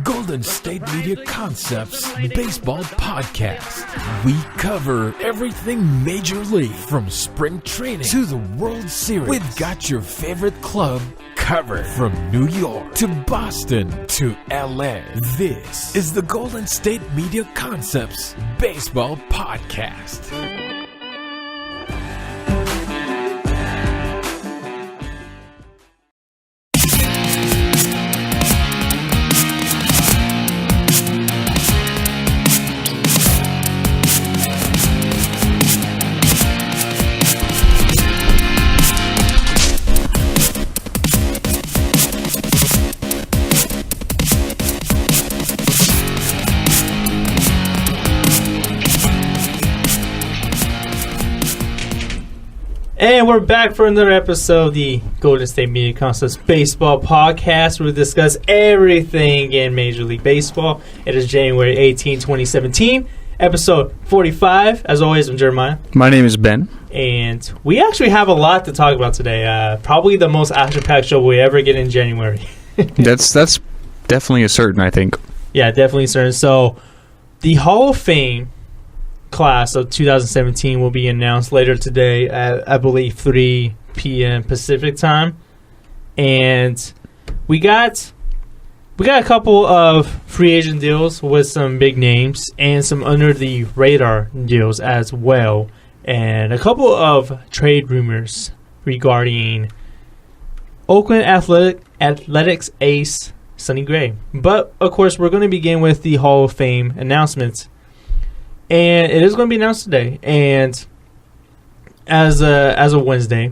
Golden State Media Concepts Baseball Podcast. We cover everything Major League, from spring training to the World Series. We've got your favorite club covered, from New York to Boston to LA. This is the Golden State Media Concepts Baseball Podcast. And we're back for another episode of the Golden State Media Concepts Baseball Podcast, where we discuss everything in Major League Baseball. It is January 18, 2017, episode 45. As always, I'm Jeremiah. My name is Ben. And we actually have a lot to talk about today. Probably the most action-packed show we ever get in January. That's definitely a certain, I think. Yeah, definitely certain. So, the Hall of Fame class of 2017 will be announced later today at, I believe, 3 p.m. Pacific time. And we got a couple of free agent deals with some big names and some under the radar deals as well, and a couple of trade rumors regarding Oakland Athletics ace Sonny Gray. But of course, we're going to begin with the Hall of Fame announcements. And it is going to be announced today. And as a Wednesday,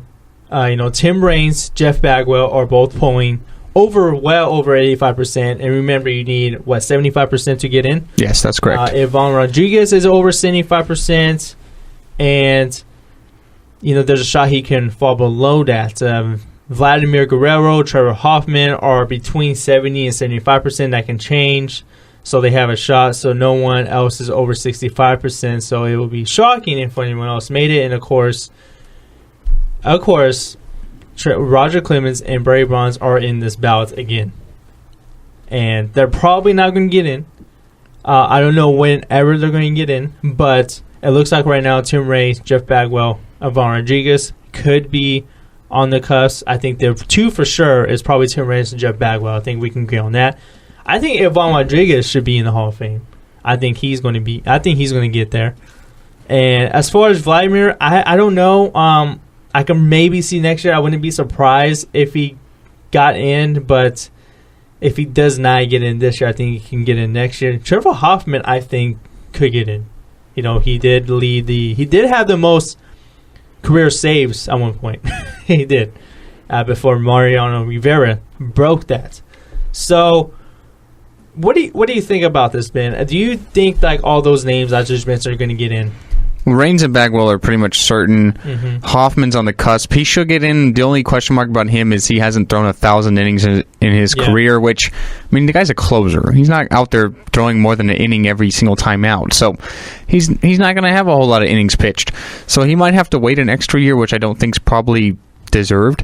Tim Raines, Jeff Bagwell are both polling well over 85%. And remember, you need, 75% to get in? Yes, that's correct. Ivan Rodriguez is over 75%. And, there's a shot he can fall below that. Vladimir Guerrero, Trevor Hoffman are between 70 and 75%. That can change. So they have a shot, so no one else is over 65%. So it will be shocking if anyone else made it. And of course, Roger Clemens and Barry Bonds are in this ballot again, and they're probably not going to get in. I don't know whenever they're going to get in, but it looks like right now Tim Raines, Jeff Bagwell, Ivan Rodriguez could be on the cusp. I think the two for sure is probably Tim Raines and Jeff Bagwell. I think we can agree on that. I think Ivan Rodriguez should be in the Hall of Fame. I think he's going to get there. And as far as Vladimir, I don't know. I can maybe see next year. I wouldn't be surprised if he got in, but if he does not get in this year, I think he can get in next year. Trevor Hoffman, I think, could get in. He did have the most career saves at one point. He did before Mariano Rivera broke that. So, What do you think about this, Ben? Do you think all those names I just mentioned are going to get in? Raines and Bagwell are pretty much certain. Mm-hmm. Hoffman's on the cusp. He should get in. The only question mark about him is he hasn't thrown 1,000 innings in his career, which, the guy's a closer. He's not out there throwing more than an inning every single time out. So he's not going to have a whole lot of innings pitched. So he might have to wait an extra year, which I don't think is probably deserved.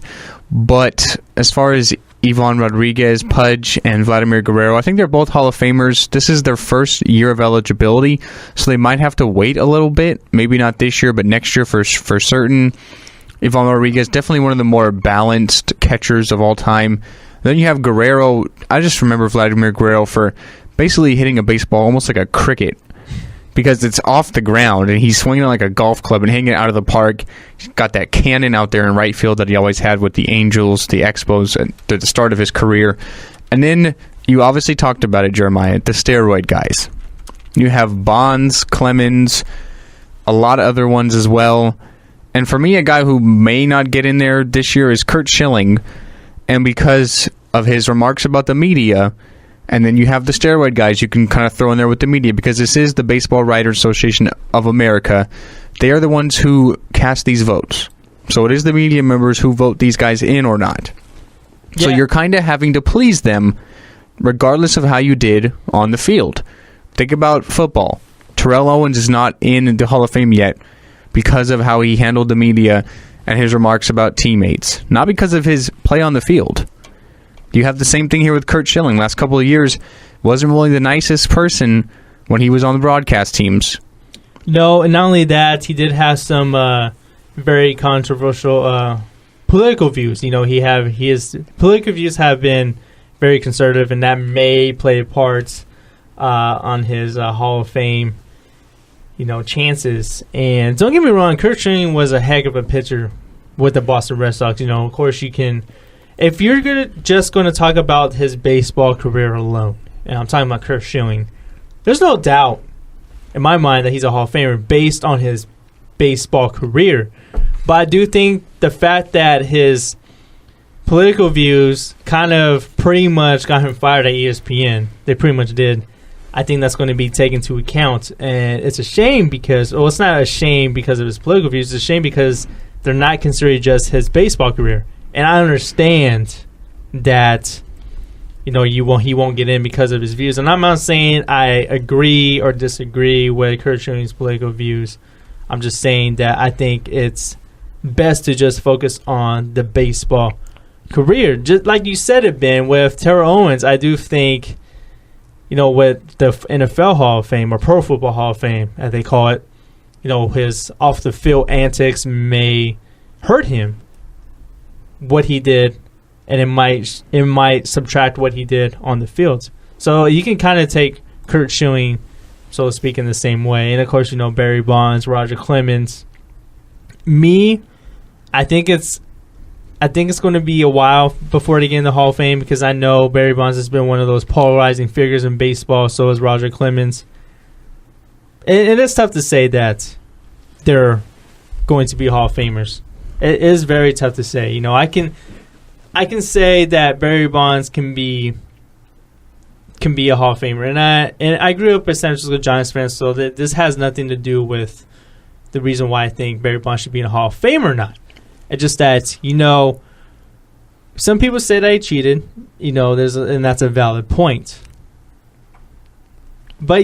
But as far as Ivan Rodriguez, Pudge, and Vladimir Guerrero, I think they're both Hall of Famers. This is their first year of eligibility, so they might have to wait a little bit. Maybe not this year, but next year for certain. Ivan Rodriguez, definitely one of the more balanced catchers of all time. Then you have Guerrero. I just remember Vladimir Guerrero for basically hitting a baseball almost like a cricket, because it's off the ground and he's swinging it like a golf club and hitting it out of the park. He's got that cannon out there in right field that he always had with the Angels, the Expos at the start of his career. And then you obviously talked about it, Jeremiah, the steroid guys. You have Bonds, Clemens, a lot of other ones as well. And for me, a guy who may not get in there this year is Curt Schilling. And because of his remarks about the media, and then you have the steroid guys you can kind of throw in there with the media, because this is the Baseball Writers Association of America. They are the ones who cast these votes. So it is the media members who vote these guys in or not. Yeah. So you're kind of having to please them regardless of how you did on the field. Think about football. Terrell Owens is not in the Hall of Fame yet because of how he handled the media and his remarks about teammates. Not because of his play on the field. You have the same thing here with Curt Schilling. Last couple of years, wasn't really the nicest person when he was on the broadcast teams. No, and not only that, he did have some very controversial political views. His political views have been very conservative, and that may play a part on his Hall of Fame, chances. And don't get me wrong, Curt Schilling was a heck of a pitcher with the Boston Red Sox. Of course, you can, if you're just going to talk about his baseball career alone, and I'm talking about Curt Schilling, there's no doubt in my mind that he's a Hall of Famer based on his baseball career. But I do think the fact that his political views kind of pretty much got him fired at ESPN, they pretty much did, I think that's going to be taken into account. And it's a shame because, well, it's not a shame because of his political views, it's a shame because they're not considering just his baseball career. And I understand that he won't get in because of his views. And I'm not saying I agree or disagree with Curt Schilling's political views. I'm just saying that I think it's best to just focus on the baseball career. Just like you said it, Ben, with Terrell Owens, I do think, with the NFL Hall of Fame or Pro Football Hall of Fame, as they call it, his off-the-field antics may hurt him, what he did, and it might subtract what he did on the field. So you can kind of take Curt Schilling, so to speak, in the same way. And, of course, Barry Bonds, Roger Clemens. I think it's going to be a while before they get in the Hall of Fame because I know Barry Bonds has been one of those polarizing figures in baseball, so is Roger Clemens. And it's tough to say that they're going to be Hall of Famers. It is very tough to say. I can say that Barry Bonds can be a Hall of Famer, and I grew up a San Francisco Giants fan, so that this has nothing to do with the reason why I think Barry Bonds should be in a Hall of Fame or not. It's just that some people say that he cheated, and that's a valid point. But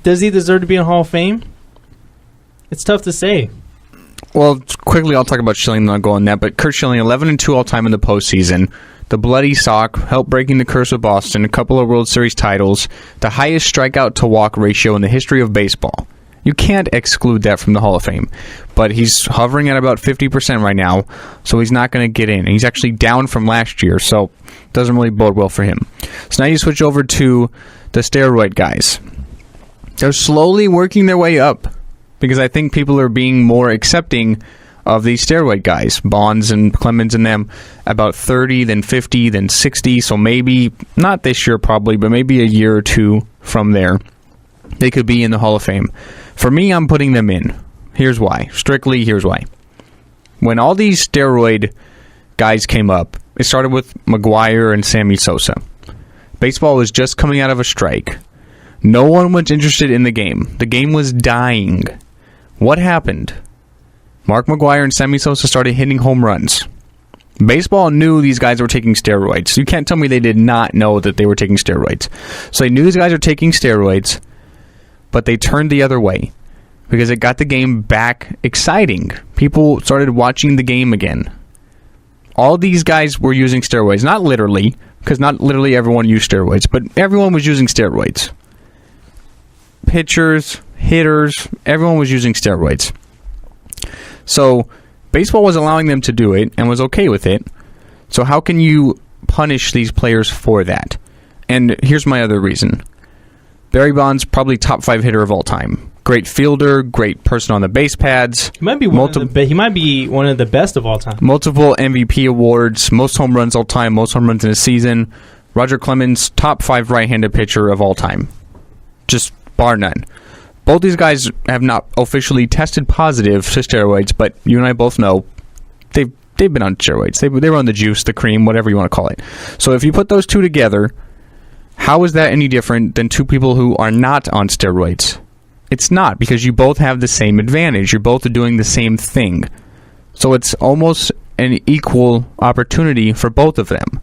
does he deserve to be in a Hall of Fame? It's tough to say. Well, quickly, I'll talk about Schilling, not go on that. But Curt Schilling, 11-2 all-time in the postseason. The bloody sock, helped breaking the curse of Boston, a couple of World Series titles, the highest strikeout-to-walk ratio in the history of baseball. You can't exclude that from the Hall of Fame. But he's hovering at about 50% right now, so he's not going to get in. He's actually down from last year, so it doesn't really bode well for him. So now you switch over to the steroid guys. They're slowly working their way up, because I think people are being more accepting of these steroid guys, Bonds and Clemens and them, about 30, then 50, then 60. So maybe, not this year probably, but maybe a year or two from there, they could be in the Hall of Fame. For me, I'm putting them in. Here's why. Strictly, here's why. When all these steroid guys came up, it started with McGwire and Sammy Sosa. Baseball was just coming out of a strike. No one was interested in the game. The game was dying. What happened? Mark McGwire and Sammy Sosa started hitting home runs. Baseball knew these guys were taking steroids. You can't tell me they did not know that they were taking steroids. So they knew these guys were taking steroids, but they turned the other way because it got the game back exciting. People started watching the game again. All these guys were using steroids. Not literally, because not literally everyone used steroids, but everyone was using steroids. Pitchers, hitters, everyone was using steroids. So baseball was allowing them to do it and was okay with it. So how can you punish these players for that? And here's my other reason. Barry Bonds, probably top 5 hitter of all time. Great fielder, great person on the base pads. He might be one of the best of all time. Multiple MVP awards, most home runs all time, most home runs in a season. Roger Clemens, top 5 right-handed pitcher of all time. Just bar none. Both these guys have not officially tested positive to steroids, but you and I both know they've been on steroids. They were on the juice, the cream, whatever you want to call it. So if you put those two together, how is that any different than two people who are not on steroids? It's not, because you both have the same advantage. You're both doing the same thing. So it's almost an equal opportunity for both of them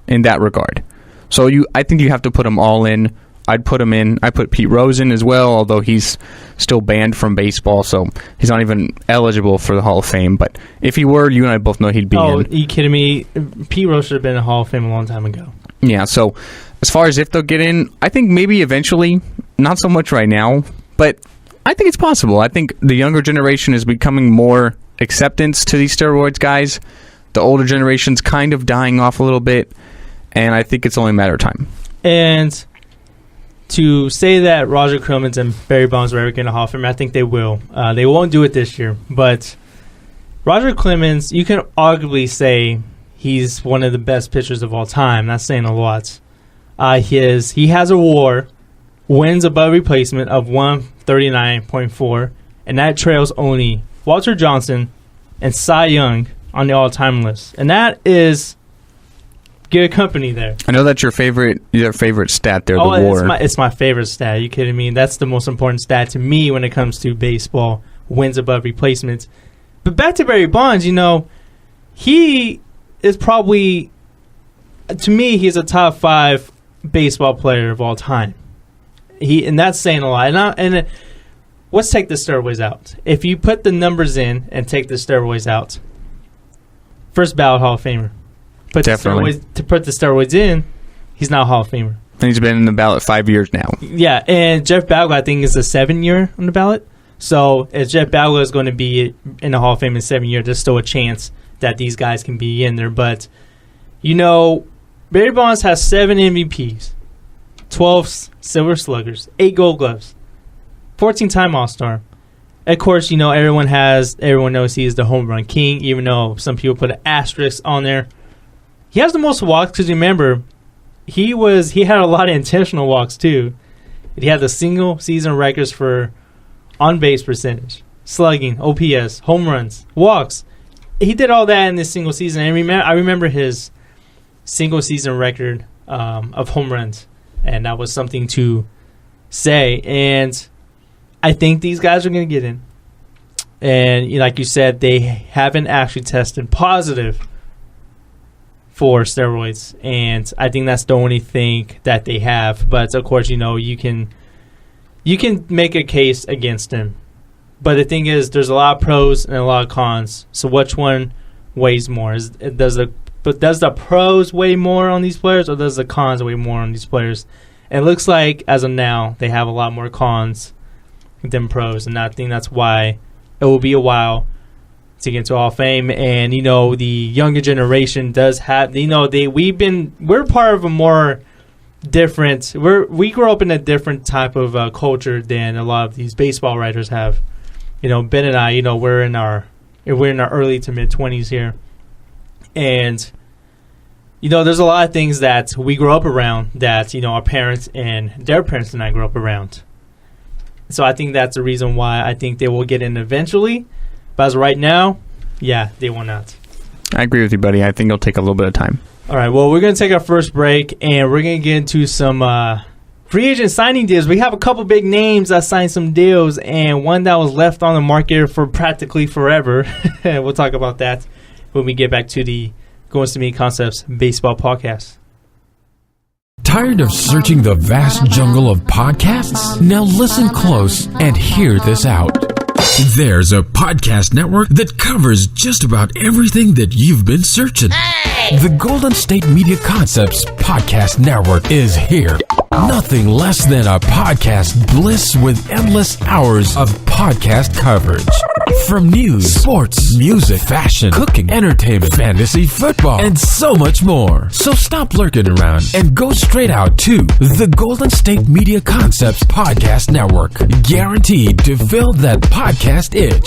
in that regard. So I think you have to put them all in. I'd put him in. I put Pete Rose in as well, although he's still banned from baseball, so he's not even eligible for the Hall of Fame. But if he were, you and I both know he'd be in. Oh, are you kidding me? Pete Rose should have been in the Hall of Fame a long time ago. Yeah, so as far as if they'll get in, I think maybe eventually, not so much right now, but I think it's possible. I think the younger generation is becoming more acceptance to these steroids guys. The older generation's kind of dying off a little bit, and I think it's only a matter of time. And to say that Roger Clemens and Barry Bonds will ever get in the Hall of Fame, I think they will. They won't do it this year, but Roger Clemens, you can arguably say he's one of the best pitchers of all time. That's saying a lot. He has a WAR, wins above replacement of 139.4, and that trails only Walter Johnson and Cy Young on the all-time list. And that is good company there. I know that's your favorite stat there, the WAR. It's my favorite stat. Are you kidding me? That's the most important stat to me when it comes to baseball, wins above replacements. But back to Barry Bonds, he is probably, to me, he's a top 5 baseball player of all time. And that's saying a lot. And let's take the steroids out. If you put the numbers in and take the steroids out, first ballot Hall of Famer. Definitely. To put the steroids in, he's not a Hall of Famer. And he's been in the ballot 5 years now. Yeah, and Jeff Bagwell, I think, is a 7-year on the ballot. So if Jeff Bagwell is going to be in the Hall of Fame in 7 years, there's still a chance that these guys can be in there. But, Barry Bonds has 7 MVPs, 12 Silver Sluggers, 8 Gold Gloves, 14-time All-Star. Of course, everyone knows he is the home run king, even though some people put an asterisk on there. He has the most walks because, remember, he had a lot of intentional walks, too. He had the single-season records for on-base percentage, slugging, OPS, home runs, walks. He did all that in this single season. And I remember his single-season record of home runs, and that was something to say. And I think these guys are going to get in. And like you said, they haven't actually tested positive for steroids, and I think that's the only thing that they have. But of course, you can make a case against him. But the thing is, there's a lot of pros and a lot of cons. So which one weighs more? Does the pros weigh more on these players, or does the cons weigh more on these players? And it looks like as of now, they have a lot more cons than pros, and I think that's why it will be a while to get into Hall of Fame. And the younger generation does have, we're part of a more different, we grew up in a different type of culture than a lot of these baseball writers have. Ben and I, we're in our early to mid 20s here, and there's a lot of things that we grew up around that our parents and their parents and I grew up around. So I think that's the reason why I think they will get in eventually. But as of right now, yeah, they will not. I agree with you, buddy. I think it'll take a little bit of time. All right, well, we're going to take our first break, and we're going to get into some free agent signing deals. We have a couple big names that signed some deals, and one that was left on the market for practically forever. We'll talk about that when we get back to the Going to Me Concepts Baseball Podcast. Tired of searching the vast jungle of podcasts? Now listen close and hear this out. There's a podcast network that covers just about everything that you've been searching. Hey! The Golden State Media Concepts Podcast Network is here. Nothing less than a podcast bliss with endless hours of podcast coverage. From news, sports, music, fashion, cooking, entertainment, fantasy, football, and so much more. So stop lurking around and go straight out to the Golden State Media Concepts Podcast Network. Guaranteed to fill that podcast itch.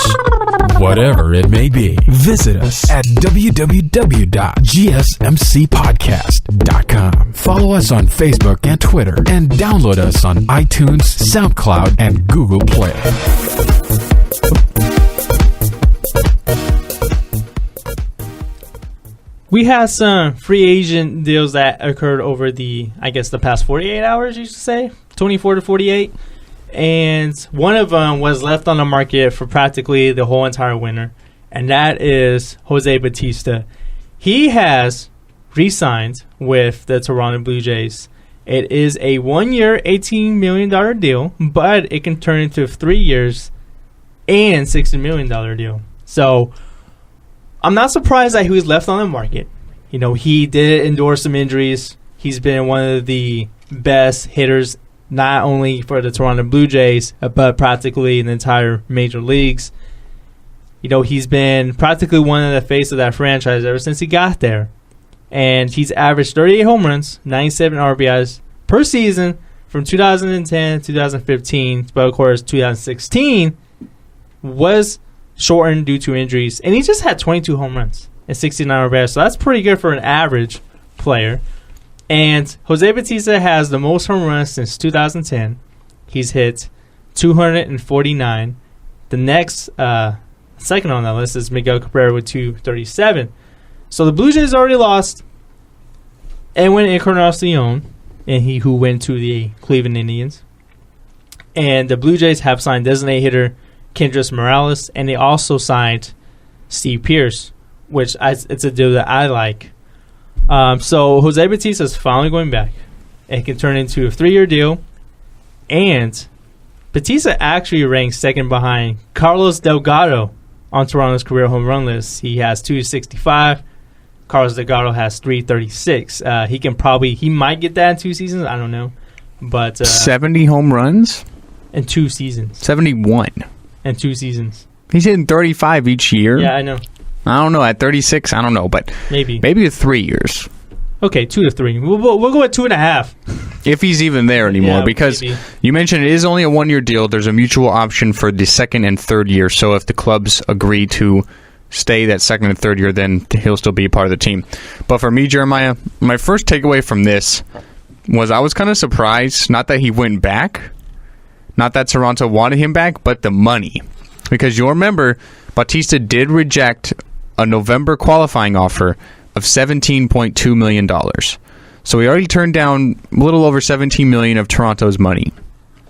Whatever it may be. Visit us at www.gsmcpodcast.com. Follow us on Facebook and Twitter, and download us on iTunes, SoundCloud, and Google Play. We had some free agent deals that occurred over the past 48 hours, you should say, 24 to 48. And one of them was left on the market for practically the whole entire winter, and that is Jose Bautista. He has re-signed with the Toronto Blue Jays, It is a 1-year, $18 million deal, but it can turn into 3 years and $60 million deal. So I'm not surprised that he was left on the market. You know, he did endure some injuries. He's been one of the best hitters, not only for the Toronto Blue Jays, but practically in the entire major leagues. You know, he's been practically one of the face of that franchise ever since he got there. And he's averaged 38 home runs, 97 RBIs per season from 2010 to 2015. But, of course, 2016 was shortened due to injuries. And he just had 22 home runs and 69 RBIs. So that's pretty good for an average player. And Jose Bautista has the most home runs since 2010. He's hit 249. The next second on that list is Miguel Cabrera with 237. So the Blue Jays already lost Edwin Encarnacion, and who went to the Cleveland Indians. And the Blue Jays have signed designated hitter Kendrys Morales, and they also signed Steve Pearce, which it's a deal that I like. So Jose Bautista is finally going back. It can turn into a 3-year deal, and Bautista actually ranks second behind Carlos Delgado on Toronto's career home run list. He has 265. Carlos Delgado has 336. He might get that in 2 seasons. I don't know, but 70 home runs in 2 seasons. 71 in 2 seasons. He's hitting 35 each year. Yeah, I know. I don't know. At 36, I don't know, but maybe 3 years. Okay, 2 to 3. We'll go at 2.5. If he's even there anymore, because maybe. You mentioned it is only a 1-year deal. There's a mutual option for the second and third year. So if the clubs agree to stay that second and third year, then he'll still be a part of the team. But for me, Jeremiah, my first takeaway from this was I was kind of surprised, not that he went back, not that Toronto wanted him back, but the money. Because you'll remember, Bautista did reject a November qualifying offer of $17.2 million. So he already turned down a little over $17 million of Toronto's money.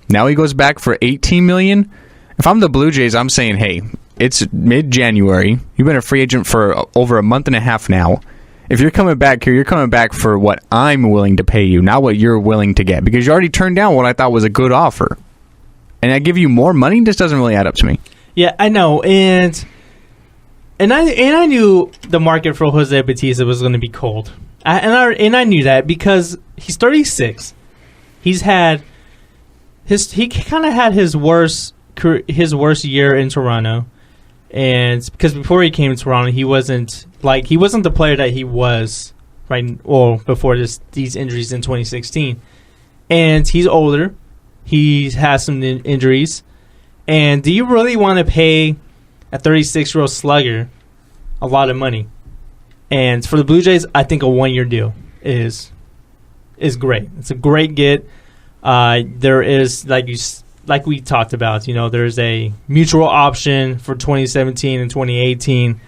Now he goes back for $18 million. If I'm the Blue Jays, I'm saying, hey, it's mid-January. You've been a free agent for over a month and a half now. If you're coming back here, you're coming back for what I'm willing to pay you, not what you're willing to get. Because you already turned down what I thought was a good offer. And I give you more money? This doesn't really add up to me. Yeah, I know. And I knew the market for Jose Bautista was going to be cold. And I knew that because he's 36. He kind of had his worst year in Toronto. And because before he came to Toronto, he wasn't the player that he was before these injuries in 2016. And he's older. He has some injuries. And do you really want to pay a 36-year-old slugger a lot of money? And for the Blue Jays, I think a 1-year deal is great. It's a great get. There is, like we talked about, there's a mutual option for 2017 and 2018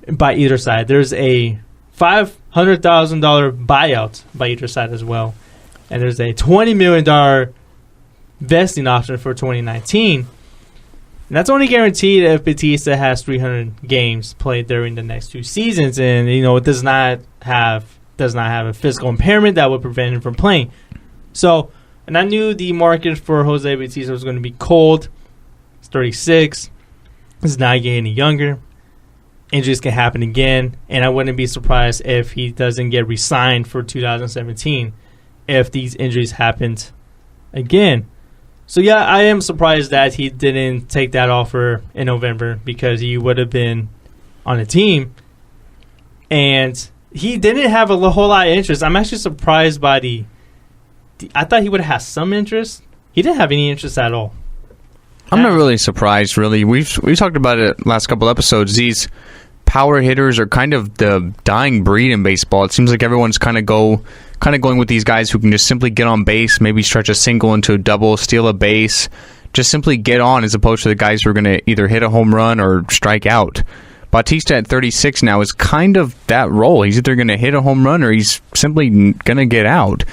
by either side. There's a $500,000 buyout by either side as well. And there's a $20 million vesting option for 2019. And that's only guaranteed if Bautista has 300 games played during the next 2 seasons, and it does not have a physical impairment that would prevent him from playing. So, and I knew the market for Jose Bautista was going to be cold. He's 36. He's not getting any younger. Injuries can happen again, and I wouldn't be surprised if he doesn't get re-signed for 2017 if these injuries happened again. So, yeah, I am surprised that he didn't take that offer in November because he would have been on the team. And he didn't have a whole lot of interest. I'm actually surprised by I thought he would have had some interest. He didn't have any interest at all. I'm not really surprised, really. We've talked about it last couple episodes. These power hitters are kind of the dying breed in baseball. It seems like everyone's kind of going with these guys who can just simply get on base, maybe stretch a single into a double, steal a base, just simply get on, as opposed to the guys who are going to either hit a home run or strike out. Bautista at 36 now is kind of that role. He's either going to hit a home run or he's simply going to get out.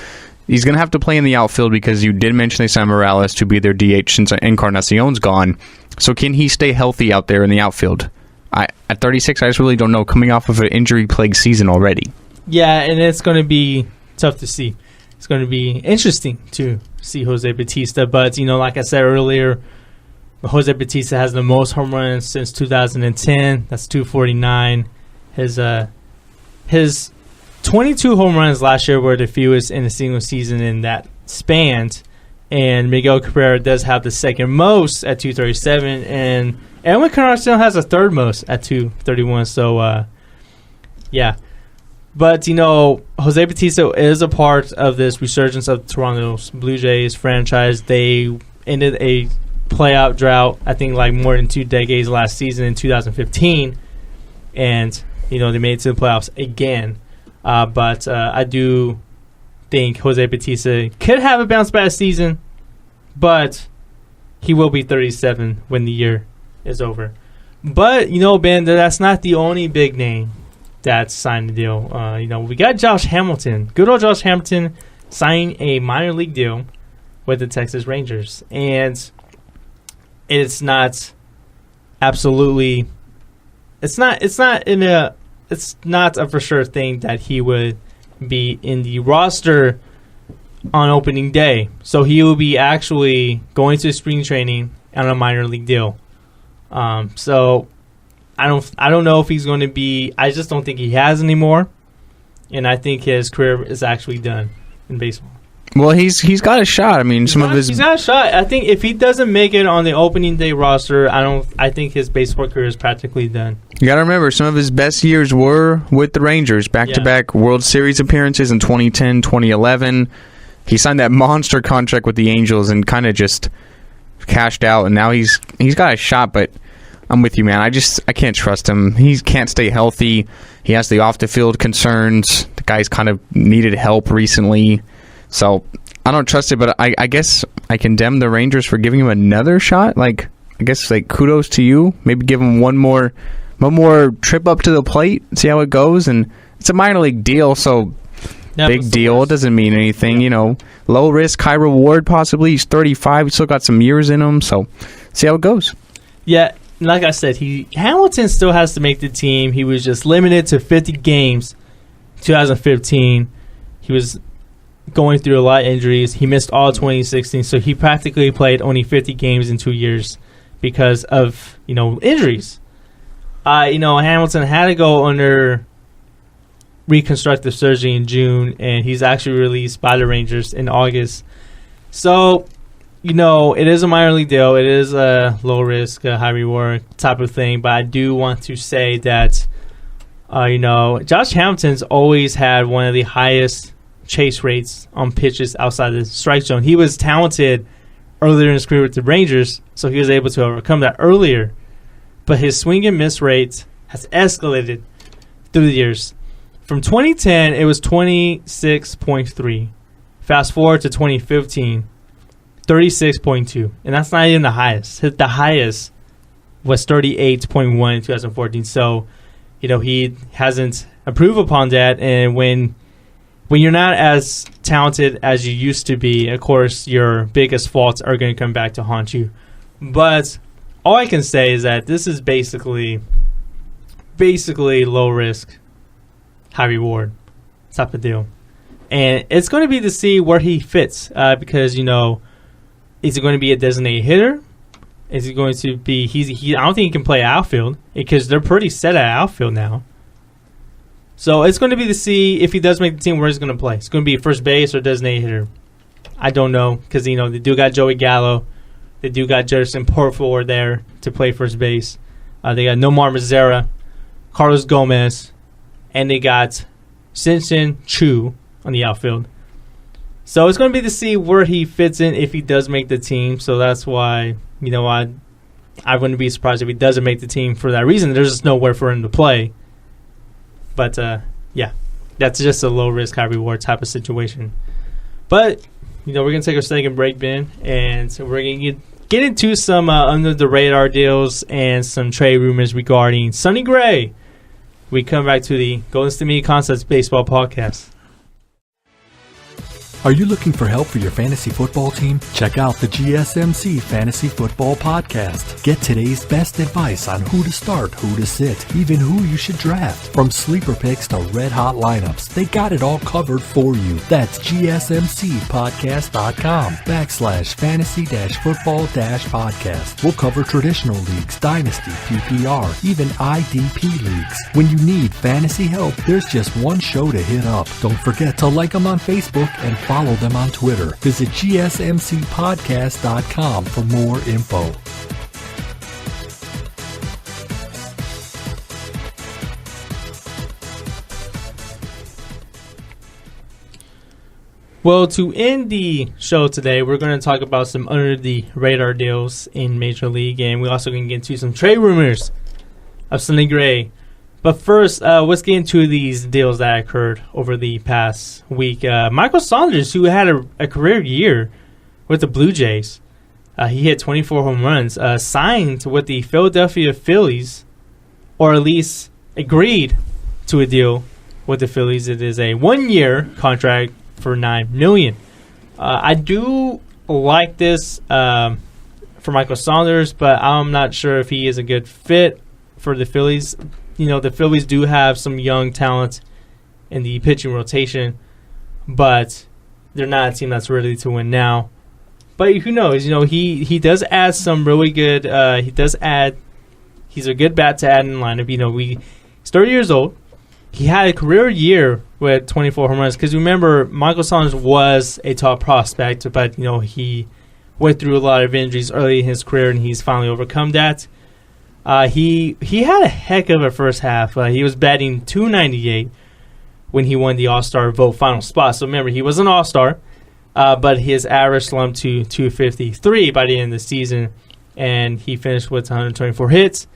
He's going to have to play in the outfield because you did mention they signed Morales to be their DH since Encarnacion's gone. So can he stay healthy out there in the outfield? At 36, I just really don't know, coming off of an injury-plagued season already. Yeah, and it's going to be tough to see. it's going to be interesting to see Jose Bautista. But, like I said earlier, Jose Bautista has the most home runs since 2010. That's 249. His 22 home runs last year were the fewest in a single season in that span. And Miguel Cabrera does have the second most at 237. And Edwin Encarnacion has the third most at 231. So, yeah. But, Jose Bautista is a part of this resurgence of the Toronto Blue Jays franchise. They ended a playoff drought, I think, like more than 2 decades last season in 2015. And, they made it to the playoffs again. But I do think Jose Bautista could have a bounce back season, but he will be 37 when the year is over. But, Ben, that's not the only big name that signed the deal. We got Josh Hamilton. Good old Josh Hamilton signed a minor league deal with the Texas Rangers. And it's not absolutely... It's not a for sure thing that he would be in the roster on opening day. So he will be actually going to spring training on a minor league deal. So I don't know if he's going to be. I just don't think he has anymore, and I think his career is actually done in baseball. Well, he's got a shot. I mean, he's got a shot. I think if he doesn't make it on the opening day roster, I think his baseball career is practically done. You got to remember, some of his best years were with the Rangers, back-to-back World Series appearances in 2010, 2011. He signed that monster contract with the Angels and kind of just cashed out, and now he's got a shot, but I'm with you, man. I can't trust him. He can't stay healthy. He has the off-the-field concerns. The guy's kind of needed help recently. So I don't trust it, but I guess I condemn the Rangers for giving him another shot. I guess kudos to you. Maybe give him one more trip up to the plate, see how it goes. And it's a minor league deal, so big deal. It doesn't mean anything, Low risk, high reward possibly. He's 35. He's still got some years in him, so see how it goes. Yeah, like I said, Hamilton still has to make the team. He was just limited to 50 games 2015. He was going through a lot of injuries. He missed all 2016, so he practically played only 50 games in 2 years because of, injuries. Hamilton had to go under reconstructive surgery in June, and he's actually released by the Rangers in August. So, it is a minor league deal. It is a low risk, high reward type of thing, but I do want to say that, Josh Hamilton's always had one of the highest chase rates on pitches outside the strike zone. He was talented earlier in his career with the Rangers, so he was able to overcome that earlier. But his swing and miss rate has escalated through the years. From 2010, it was 26.3. Fast forward to 2015, 36.2. And that's not even the highest. The highest was 38.1 in 2014. So, he hasn't improved upon that. And when you're not as talented as you used to be, of course, your biggest faults are going to come back to haunt you. But all I can say is that this is basically low risk, high reward type of deal. And it's going to be to see where he fits because, is he going to be a designated hitter? Is he going to be I don't think he can play outfield because they're pretty set at outfield now. So it's going to be to see if he does make the team where he's going to play. It's going to be first base or designated hitter. I don't know because, they do got Joey Gallo. They do got Jerson Porford there to play first base. They got Nomar Mazara, Carlos Gomez, and they got Simpson Chu on the outfield. So it's going to be to see where he fits in if he does make the team. So that's why, I wouldn't be surprised if he doesn't make the team for that reason. There's just nowhere for him to play. But, yeah, that's just a low-risk, high-reward type of situation. But, we're going to take a second break, Ben, and so we're going to get into some under-the-radar deals and some trade rumors regarding Sonny Gray. We come back to the Golden State Media Concepts Baseball Podcast. Are you looking for help for your fantasy football team? Check out the GSMC Fantasy Football Podcast. Get today's best advice on who to start, who to sit, even who you should draft. From sleeper picks to red-hot lineups, they got it all covered for you. That's gsmcpodcast.com/fantasy-football-podcast. We'll cover traditional leagues, dynasty, PPR, even IDP leagues. When you need fantasy help, there's just one show to hit up. Don't forget to like them on Facebook and follow them on Twitter. Visit gsmcpodcast.com for more info. Well, to end the show today, we're going to talk about some under-the-radar deals in Major League, and we're also going to get into some trade rumors of Sonny Gray. But first, let's get into these deals that occurred over the past week. Michael Saunders, who had a career year with the Blue Jays, he hit 24 home runs, signed with the Philadelphia Phillies, or at least agreed to a deal with the Phillies. It is a one-year contract for $9 million. I do like this for Michael Saunders, but I'm not sure if he is a good fit for the Phillies. You know, the Phillies do have some young talent in the pitching rotation, but they're not a team that's ready to win now. But who knows? You know, he does add some really good. He's a good bat to add in the lineup. You know, he's 30 years old. He had a career year with 24 home runs. Because remember, Michael Saunders was a top prospect, but you know he went through a lot of injuries early in his career, and he's finally overcome that. He had a heck of a first half. He was batting .298 when he won the All-Star vote final spot. So remember, he was an All-Star, but his average slumped to .253 by the end of the season, and he finished with 124 hits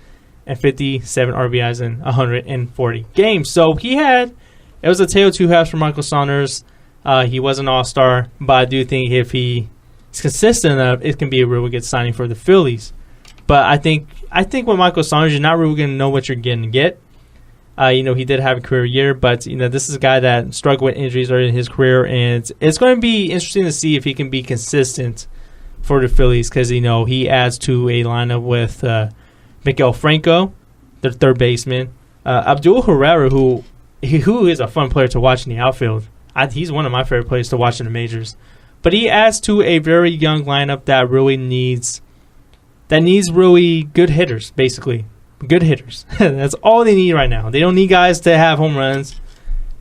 and 57 RBIs in 140 games. So it was a tale of two halves for Michael Saunders. He was an All-Star, but I do think if he's consistent enough, it can be a really good signing for the Phillies. But I think with Michael Saunders, you're not really going to know what you're going to get. You know, he did have a career year, but you know, this is a guy that struggled with injuries early in his career, and it's going to be interesting to see if he can be consistent for the Phillies, because you know he adds to a lineup with Miguel Franco, their third baseman, Abdul Herrera, who is a fun player to watch in the outfield. He's one of my favorite players to watch in the majors. But he adds to a very young lineup that really needs really good hitters, basically. Good hitters. That's all they need right now. They don't need guys to have home runs.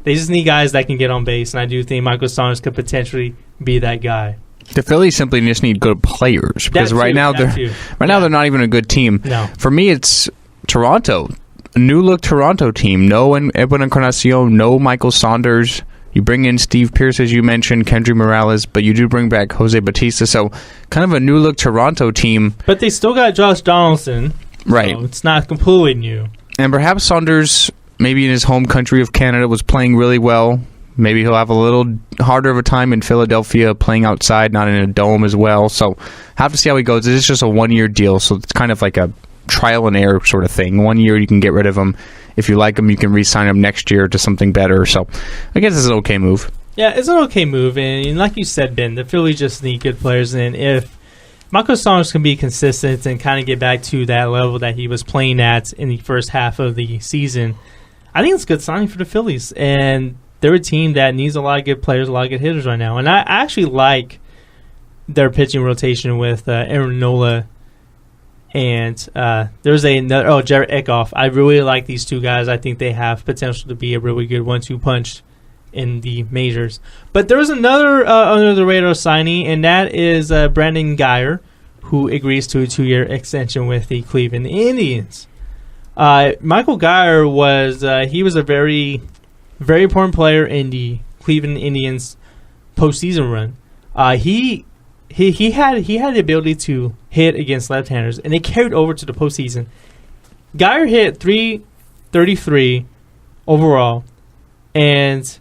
They just need guys that can get on base, and I do think Michael Saunders could potentially be that guy. The Phillies simply just need good players, because right now they're not even a good team. No. For me, it's Toronto, a new look Toronto team. No Edwin Encarnacion, no Michael Saunders. You bring in Steve Pearce, as you mentioned, Kendry Morales, but you do bring back Jose Bautista. So kind of a new look Toronto team. But they still got Josh Donaldson. Right. So it's not completely new. And perhaps Saunders, maybe in his home country of Canada, was playing really well. Maybe he'll have a little harder of a time in Philadelphia playing outside, not in a dome as well. So have to see how he goes. This is just a one-year deal, so it's kind of like a trial and error sort of thing. 1 year you can get rid of him. If you like him, you can re-sign him next year to something better. So I guess it's an okay move. Yeah, it's an okay move. And like you said, Ben, the Phillies just need good players. And if Michael Saunders can be consistent and kind of get back to that level that he was playing at in the first half of the season, I think it's a good signing for the Phillies. And they're a team that needs a lot of good players, a lot of good hitters right now. And I actually like their pitching rotation with Aaron Nola and there's Jared Eckhoff. I really like these two guys. I think they have potential to be a really good 1-2 punch in the majors. But there's another under the radar signing, and that is Brandon Guyer, who agrees to a 2-year extension with the Cleveland Indians. Michael Guyer was a very, very important player in the Cleveland Indians postseason run. He had the ability to hit against left-handers, and it carried over to the postseason. Guyer hit .333 overall, and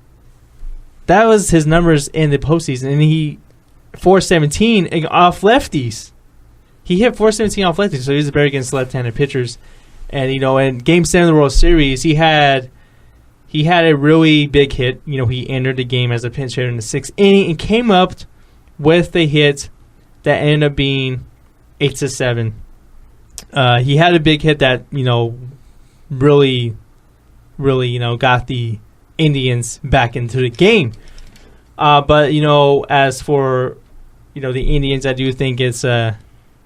that was his numbers in the postseason. And he .417 off lefties. He hit .417 off lefties, so he was very against left-handed pitchers. And in Game 7 of the World Series, he had he had a really big hit. He entered the game as a pinch hitter in the 6th inning and came up with a hit that ended up being 8-7. He had a big hit that, really, got the Indians back into the game. But, as for, the Indians, I do think it's a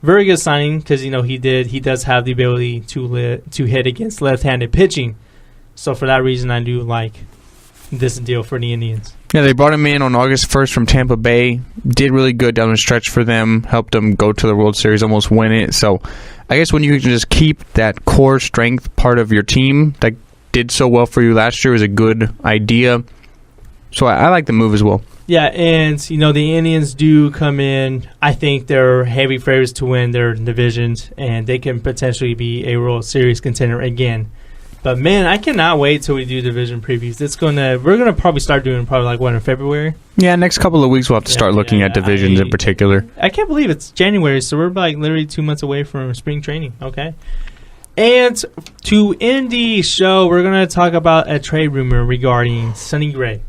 very good signing because, he does have the ability to hit against left-handed pitching. So for that reason, I do like this deal for the Indians. Yeah, they brought him in on August 1st from Tampa Bay. Did really good down the stretch for them. Helped them go to the World Series, almost win it. So I guess when you can just keep that core strength part of your team that did so well for you last year is a good idea. So I like the move as well. Yeah, and, the Indians do come in. I think they're heavy favorites to win their divisions, and they can potentially be a World Series contender again. But, man, I cannot wait till we do division previews. We're gonna probably start doing in February? Yeah, next couple of weeks we'll have to start looking at divisions in particular. I can't believe it's January, so we're literally 2 months away from spring training. Okay. And to end the show, we're going to talk about a trade rumor regarding Sonny Gray.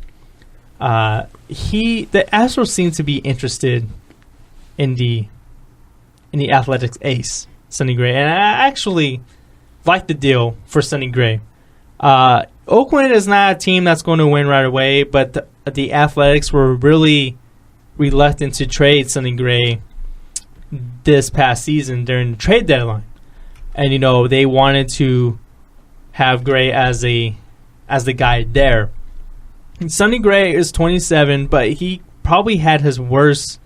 The Astros seem to be interested in the Athletics ace, Sonny Gray. And I actually like the deal for Sonny Gray. Oakland is not a team that's going to win right away, but the Athletics were really reluctant to trade Sonny Gray this past season during the trade deadline. And, they wanted to have Gray as the guy there. And Sonny Gray is 27, but he probably had his worst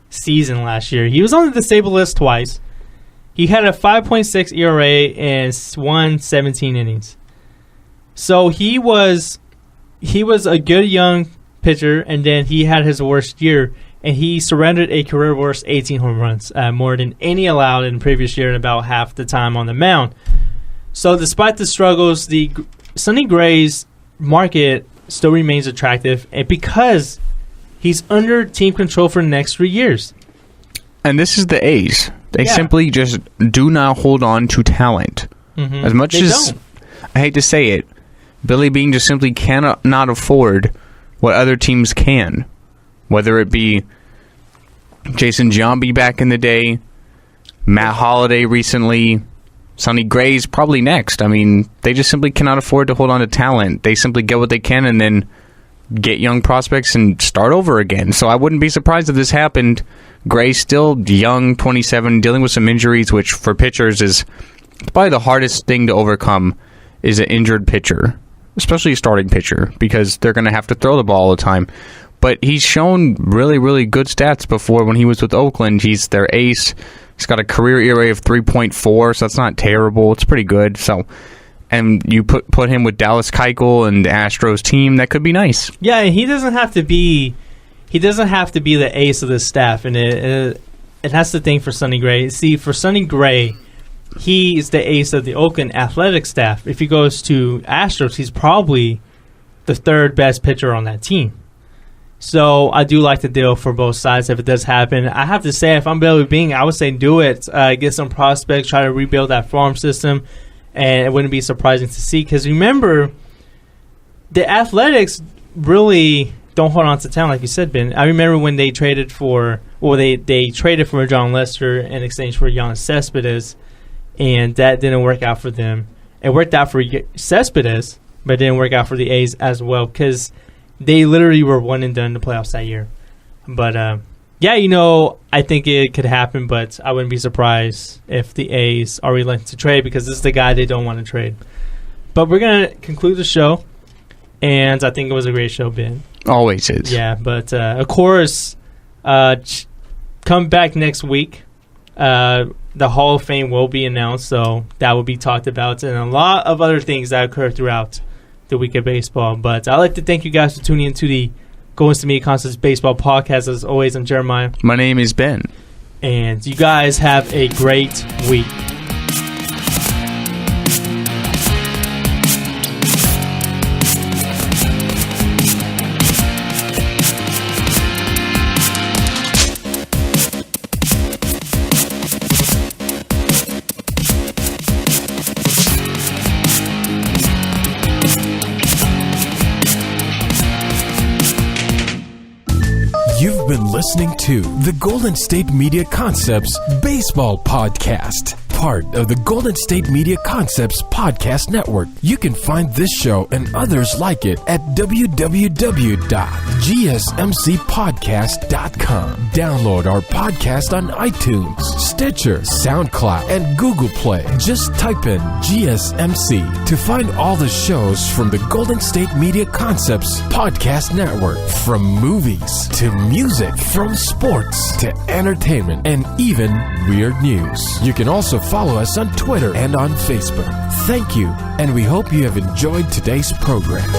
season last year. He was on the disabled list twice. He had a 5.6 ERA and won 17 innings. So he was a good young pitcher, and then he had his worst year, and he surrendered a career worst 18 home runs, more than any allowed in the previous year, and about half the time on the mound. So despite the struggles, the Sonny Gray's market still remains attractive, and because he's under team control for the next 3 years. And this is the A's. They simply just do not hold on to talent. Mm-hmm. As much as I hate to say it, Billy Beane just simply cannot afford what other teams can. Whether it be Jason Giambi back in the day, Matt Holliday recently, Sonny Gray's probably next. I mean, they just simply cannot afford to hold on to talent. They simply get what they can and then get young prospects and start over again. So I wouldn't be surprised if this happened. Gray's still young, 27, dealing with some injuries, which for pitchers is probably the hardest thing to overcome, is an injured pitcher, especially a starting pitcher, because they're going to have to throw the ball all the time. But he's shown really, really good stats before when he was with Oakland. He's their ace. He's got a career ERA of 3.4, so that's not terrible. It's pretty good. So, and you put him with Dallas Keuchel and the Astros team, that could be nice. Yeah, he doesn't have to be the ace of the staff, and that's the thing for Sonny Gray. See, for Sonny Gray, he is the ace of the Oakland athletic staff. If he goes to Astros, he's probably the third best pitcher on that team. So I do like the deal for both sides if it does happen. I have to say, if I'm Billy Beane, I would say do it. Get some prospects, try to rebuild that farm system, and it wouldn't be surprising to see. Because remember, the Athletics really don't hold on to talent, like you said, Ben. I remember when they traded for John Lester in exchange for Yoenis Cespedes, and that didn't work out for them. It worked out for Cespedes, but it didn't work out for the A's as well, because they literally were one and done in the playoffs that year. But, I think it could happen, but I wouldn't be surprised if the A's are reluctant to trade, because this is the guy they don't want to trade. But we're going to conclude the show, and I think it was a great show, Ben. Always is. Yeah, but, of course, come back next week. The Hall of Fame will be announced, so that will be talked about, and a lot of other things that occur throughout the week of baseball. But I'd like to thank you guys for tuning into the Going to Media Concepts Baseball Podcast. As always, I'm Jeremiah. My name is Ben. And you guys have a great week. been listening to the Golden State Media Concepts Baseball Podcast, part of the Golden State Media Concepts Podcast Network. You can find this show and others like it at www.gsmcpodcast.com. Download our podcast on iTunes, Stitcher, SoundCloud, and Google Play. Just type in GSMC to find all the shows from the Golden State Media Concepts Podcast Network. From movies to music, from sports to entertainment, and even weird news. You can also follow us on Twitter and on Facebook. Thank you, and we hope you have enjoyed today's program.